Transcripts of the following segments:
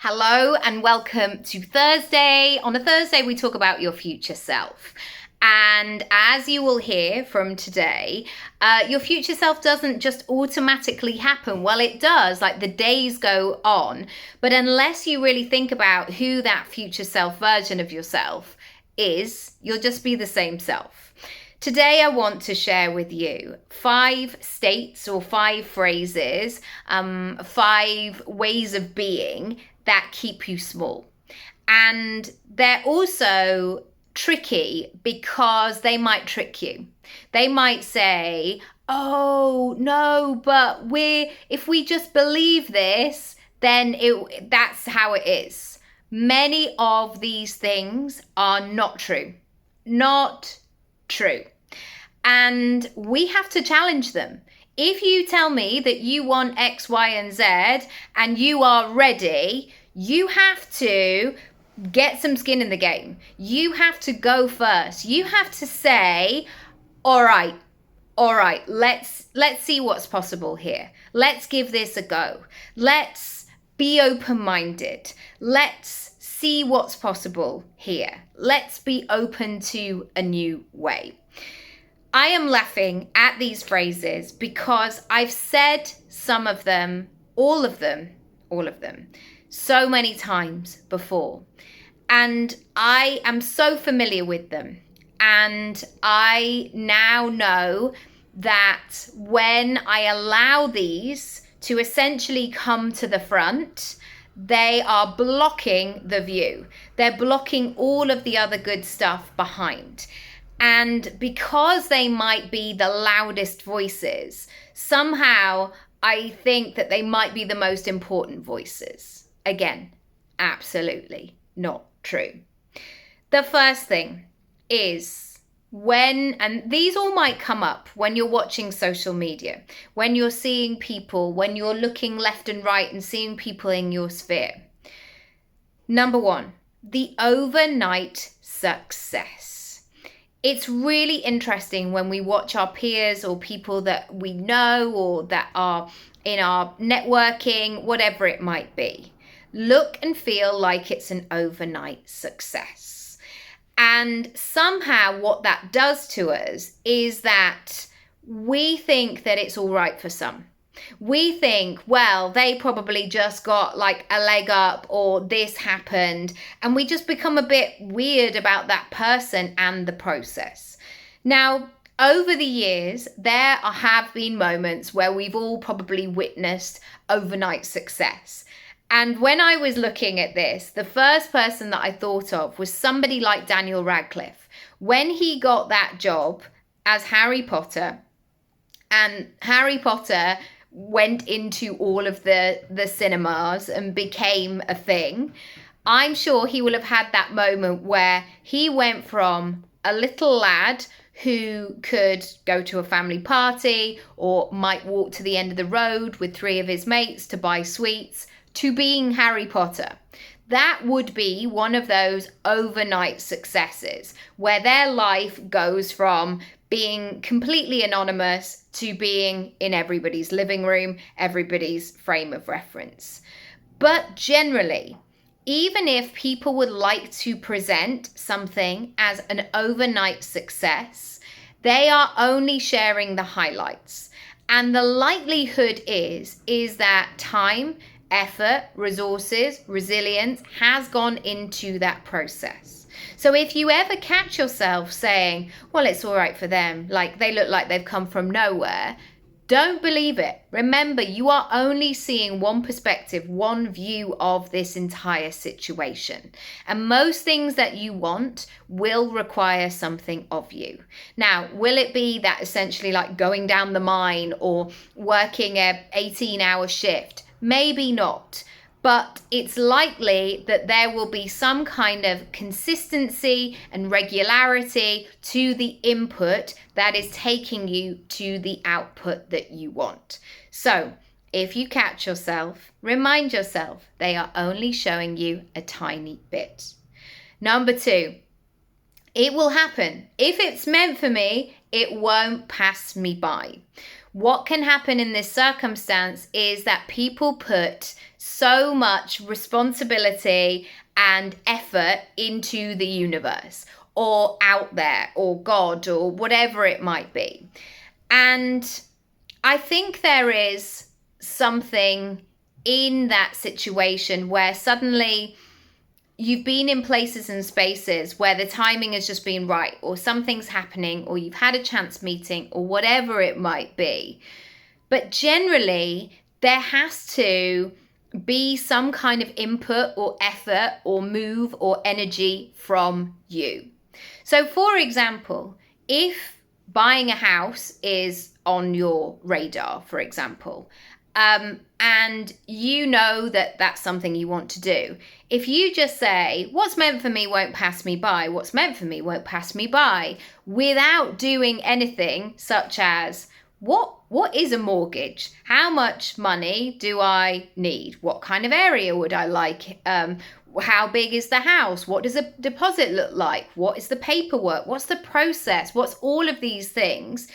Hello and welcome to Thursday. On a Thursday, we talk about your future self. And as you will hear from today, your future self doesn't just automatically happen. Well, it does, like the days go on. But unless you really think about who that future self version of yourself is, you'll just be the same self. Today, I want to share with you 5 states or 5 phrases, 5 ways of being that keep you small. And they're also tricky because they might trick you. They might say, oh, no, but if we just believe this, then that's how it is. Many of these things are not true. Not true. And we have to challenge them. If you tell me that you want X, Y, and Z and you are ready, you have to get some skin in the game. You have to go first. You have to say, all right, let's see what's possible here. Let's give this a go. Let's be open-minded. Let's see what's possible here. Let's be open to a new way. I am laughing at these phrases because I've said some of them, all of them, so many times before. And I am so familiar with them. And I now know that when I allow these to essentially come to the front, they are blocking the view. They're blocking all of the other good stuff behind. And because they might be the loudest voices, somehow I think that they might be the most important voices. Again, absolutely not true. The first thing is and these all might come up when you're watching social media, when you're seeing people, when you're looking left and right and seeing people in your sphere. Number 1, the overnight success. It's really interesting when we watch our peers or people that we know or that are in our networking, whatever it might be, look and feel like it's an overnight success. And somehow what that does to us is that we think that it's all right for some. We think, well, they probably just got like a leg up or this happened, and we just become a bit weird about that person and the process. Now, over the years, there have been moments where we've all probably witnessed overnight success. And when I was looking at this, the first person that I thought of was somebody like Daniel Radcliffe. When he got that job as Harry Potter, and Harry Potter went into all of the cinemas and became a thing, I'm sure he will have had that moment where he went from a little lad who could go to a family party or might walk to the end of the road with 3 of his mates to buy sweets to being Harry Potter. That would be one of those overnight successes where their life goes from being completely anonymous to being in everybody's living room, everybody's frame of reference. But generally, even if people would like to present something as an overnight success, they are only sharing the highlights. And the likelihood is that time, effort, resources, resilience has gone into that process. So if you ever catch yourself saying, well, it's all right for them, like they look like they've come from nowhere, don't believe it. Remember, you are only seeing one perspective, one view of this entire situation. And most things that you want will require something of you. Now, will it be that essentially like going down the mine or working a 18-hour shift? Maybe not. But it's likely that there will be some kind of consistency and regularity to the input that is taking you to the output that you want. So if you catch yourself, remind yourself they are only showing you a tiny bit. Number 2, it will happen. If it's meant for me, it won't pass me by. What can happen in this circumstance is that people put so much responsibility and effort into the universe or out there or God or whatever it might be. And I think there is something in that situation where suddenly you've been in places and spaces where the timing has just been right, or something's happening, or you've had a chance meeting, or whatever it might be. But generally, there has to be some kind of input or effort or move or energy from you. So, for example, if buying a house is on your radar, for example, and you know that that's something you want to do, if you just say, what's meant for me won't pass me by, what's meant for me won't pass me by, without doing anything such as, what is a mortgage? How much money do I need? What kind of area would I like? How big is the house? What does a deposit look like? What is the paperwork? What's the process? What's all of these things?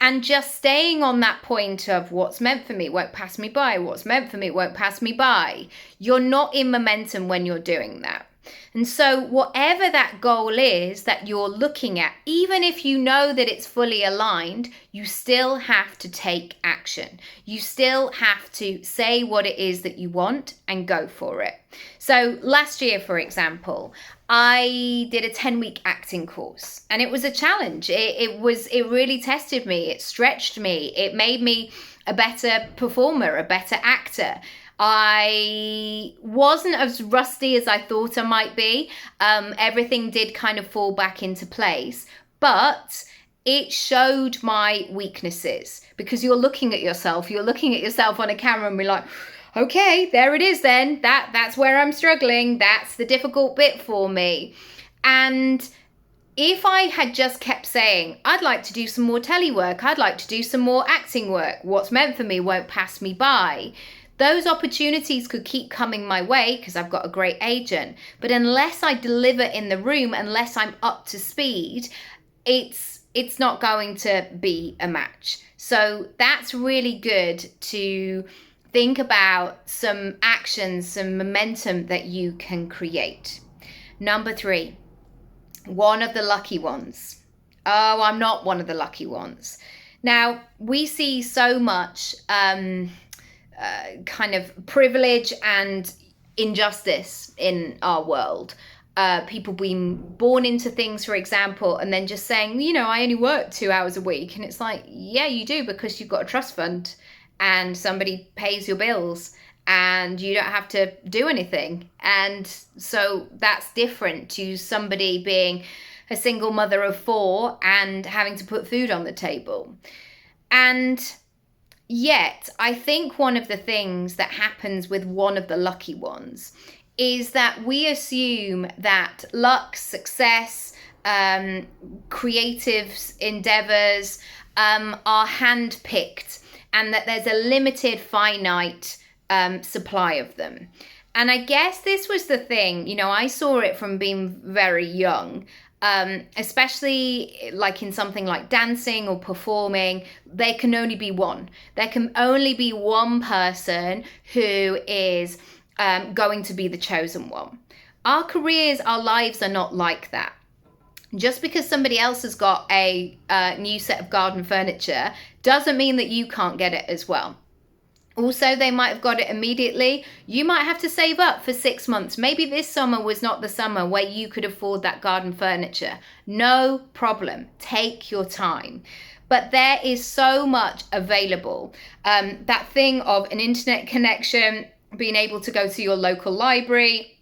And just staying on that point of what's meant for me won't pass me by, what's meant for me won't pass me by. You're not in momentum when you're doing that. And so whatever that goal is that you're looking at, even if you know that it's fully aligned, you still have to take action. You still have to say what it is that you want and go for it. So last year, for example, I did a 10-week acting course, and it was a challenge. It really tested me. It stretched me. It made me a better performer, a better actor. I wasn't as rusty as I thought I might be. Everything did kind of fall back into place, but it showed my weaknesses, because you're looking at yourself on a camera and be like, okay, there it is then. That's where I'm struggling. That's the difficult bit for me. And if I had just kept saying, I'd like to do some more telly work, I'd like to do some more acting work, what's meant for me won't pass me by, those opportunities could keep coming my way because I've got a great agent. But unless I deliver in the room, unless I'm up to speed, it's not going to be a match. So that's really good to think about some actions, some momentum that you can create. Number 3, one of the lucky ones. Oh, I'm not one of the lucky ones. Now, we see so much kind of privilege and injustice in our world. People being born into things, for example, and then just saying, I only work 2 hours a week. And it's like, yeah, you do, because you've got a trust fund and somebody pays your bills and you don't have to do anything. And so that's different to somebody being a single mother of 4 and having to put food on the table. And yet, I think one of the things that happens with one of the lucky ones is that we assume that luck, success, creative endeavors are handpicked, and that there's a limited, finite supply of them. And I guess this was the thing, I saw it from being very young. Especially like in something like dancing or performing, there can only be one. There can only be one person who is going to be the chosen one. Our careers, our lives are not like that. Just because somebody else has got a new set of garden furniture doesn't mean that you can't get it as well. Also, they might have got it immediately. You might have to save up for 6 months. Maybe this summer was not the summer where you could afford that garden furniture. No problem. Take your time. But there is so much available. That thing of an internet connection, being able to go to your local library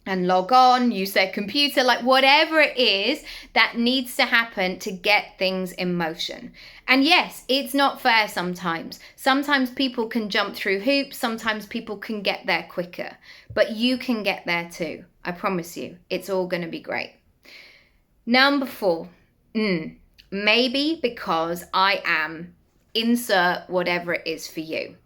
and log on, use their computer, like whatever it is that needs to happen to get things in motion. And yes, it's not fair sometimes. Sometimes people can jump through hoops. Sometimes people can get there quicker. But you can get there too. I promise you, it's all going to be great. Number 4, maybe because I am, insert whatever it is for you.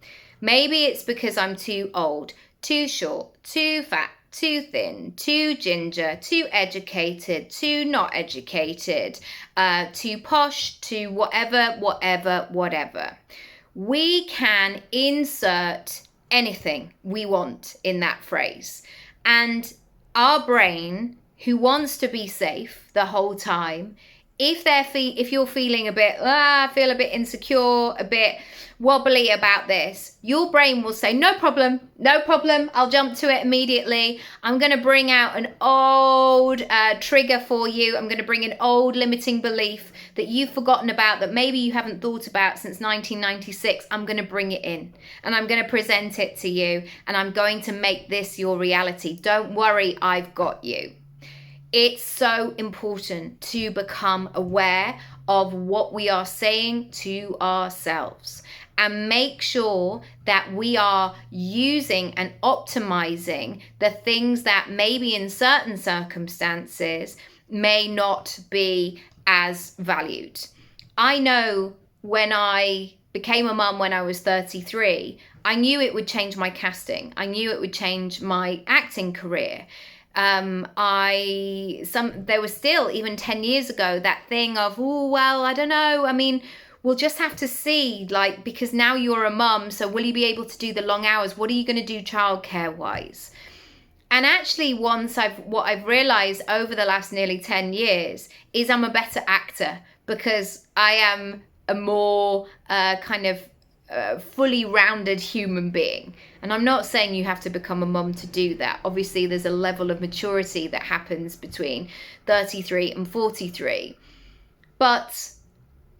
Maybe it's because I'm too old, too short, too fat, too thin, too ginger, too educated, too not educated, too posh, too whatever. We can insert anything we want in that phrase. And our brain, who wants to be safe the whole time, if you're feeling a bit, feel a bit insecure, a bit wobbly about this, your brain will say, no problem, I'll jump to it immediately. I'm going to bring out an old trigger for you. I'm going to bring an old limiting belief that you've forgotten about, that maybe you haven't thought about since 1996. I'm going to bring it in and I'm going to present it to you, and I'm going to make this your reality. Don't worry, I've got you. It's so important to become aware of what we are saying to ourselves and make sure that we are using and optimizing the things that maybe in certain circumstances may not be as valued. I know when I became a mum when I was 33, I knew it would change my casting. I knew it would change my acting career. There was still, even 10 years ago, that thing of, I don't know. I mean, we'll just have to see, because now you're a mum, so will you be able to do the long hours? What are you going to do childcare wise? And actually, what I've realized over the last nearly 10 years is I'm a better actor, because I am a more fully rounded human being. And I'm not saying you have to become a mum to do that. Obviously, there's a level of maturity that happens between 33 and 43. But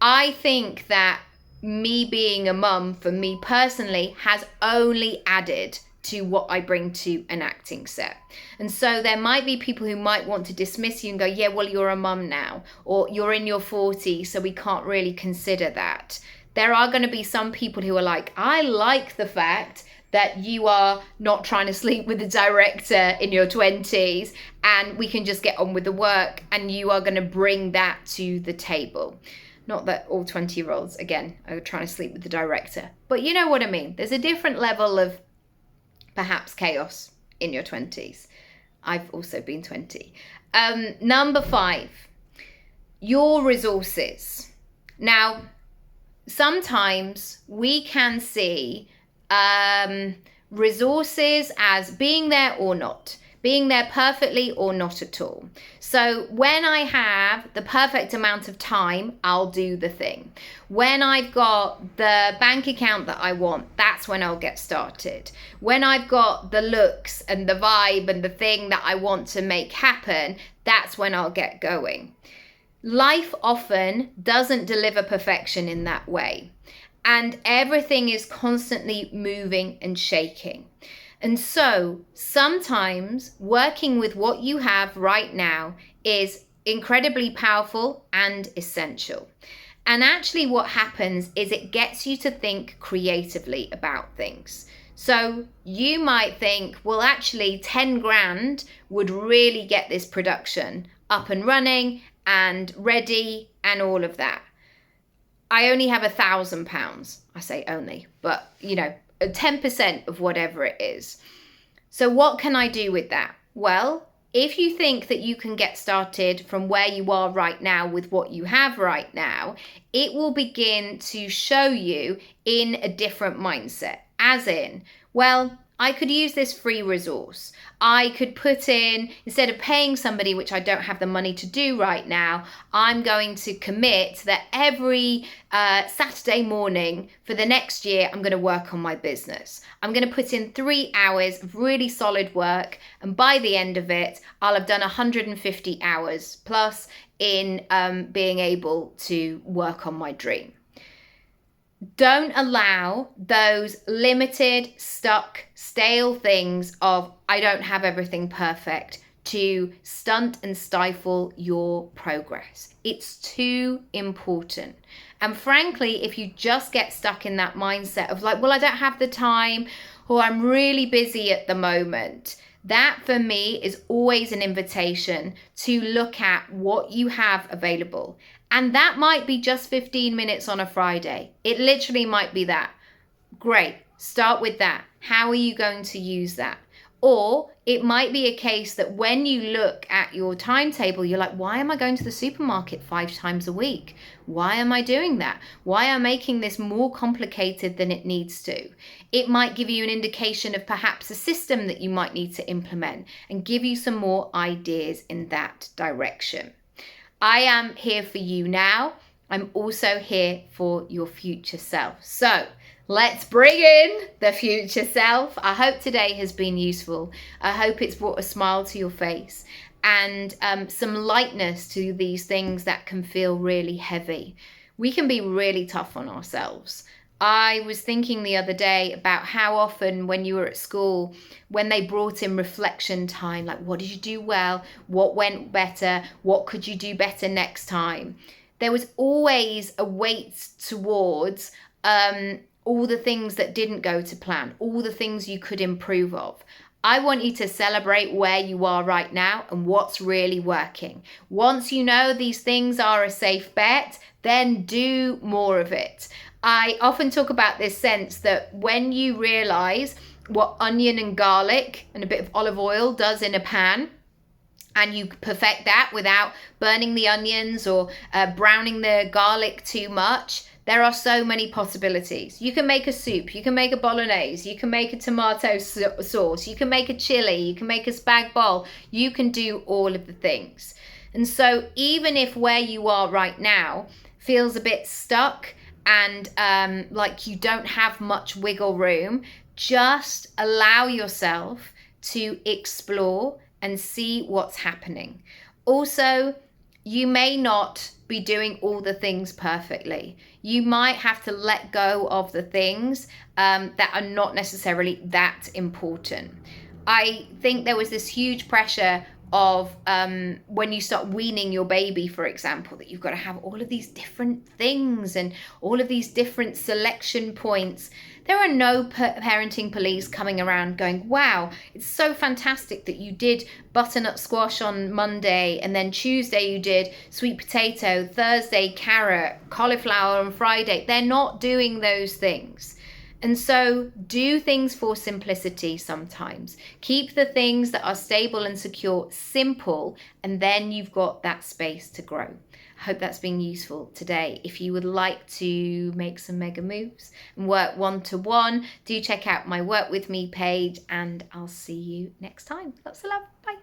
I think that me being a mum, for me personally, has only added to what I bring to an acting set. And so there might be people who might want to dismiss you and go, yeah, well, you're a mum now, or you're in your 40s, so we can't really consider that. There are going to be some people who are like, I like the fact that you are not trying to sleep with the director in your 20s and we can just get on with the work, and you are going to bring that to the table. Not that all 20-year-olds, again, are trying to sleep with the director, but you know what I mean. There's a different level of perhaps chaos in your 20s. I've also been 20. Number 5, your resources. Now, sometimes we can see resources as being there or not, being there perfectly or not at all. So when I have the perfect amount of time, I'll do the thing. When I've got the bank account that I want, that's when I'll get started. When I've got the looks and the vibe and the thing that I want to make happen, that's when I'll get going. Life often doesn't deliver perfection in that way. And everything is constantly moving and shaking. And so sometimes working with what you have right now is incredibly powerful and essential. And actually what happens is it gets you to think creatively about things. So you might think, well, actually 10 grand would really get this production up and running and ready and all of that. I only have £1,000. I say only, but 10% of whatever it is. So what can I do with that? Well, if you think that you can get started from where you are right now with what you have right now, it will begin to show you in a different mindset. As in, well, I could use this free resource. I could put in, instead of paying somebody, which I don't have the money to do right now, I'm going to commit that every Saturday morning for the next year, I'm going to work on my business. I'm going to put in 3 hours of really solid work. And by the end of it, I'll have done 150 hours plus in being able to work on my dream. Don't allow those limited, stuck, stale things of, I don't have everything perfect, to stunt and stifle your progress. It's too important. And frankly, if you just get stuck in that mindset of like, well, I don't have the time, or I'm really busy at the moment, that for me is always an invitation to look at what you have available. And that might be just 15 minutes on a Friday. It literally might be that. Great. Start with that. How are you going to use that? Or it might be a case that when you look at your timetable, you're like, why am I going to the supermarket 5 times a week? Why am I doing that? Why am I making this more complicated than it needs to? It might give you an indication of perhaps a system that you might need to implement and give you some more ideas in that direction. I am here for you now. I'm also here for your future self. So let's bring in the future self. I hope today has been useful. I hope it's brought a smile to your face and some lightness to these things that can feel really heavy. We can be really tough on ourselves. I was thinking the other day about how often when you were at school, when they brought in reflection time, like what did you do well? What went better? What could you do better next time? There was always a weight towards all the things that didn't go to plan, all the things you could improve of. I want you to celebrate where you are right now and what's really working. Once you know these things are a safe bet, then do more of it. I often talk about this sense that when you realize what onion and garlic and a bit of olive oil does in a pan, and you perfect that without burning the onions or browning the garlic too much, there are so many possibilities. You can make a soup, you can make a bolognese, you can make a tomato sauce, you can make a chili, you can make a spag bol, you can do all of the things. And so even if where you are right now feels a bit stuck and like you don't have much wiggle room, just allow yourself to explore and see what's happening. Also, you may not be doing all the things perfectly. You might have to let go of the things that are not necessarily that important. I think there was this huge pressure of when you start weaning your baby, for example, that you've got to have all of these different things and all of these different selection points. There are no parenting police coming around going, wow, it's so fantastic that you did butternut squash on Monday, and then Tuesday you did sweet potato, Thursday carrot, cauliflower on Friday. They're not doing those things. And so do things for simplicity sometimes. Keep the things that are stable and secure simple, and then you've got that space to grow. I hope that's been useful today. If you would like to make some mega moves and work one-to-one, do check out my Work With Me page, and I'll see you next time. Lots of love. Bye.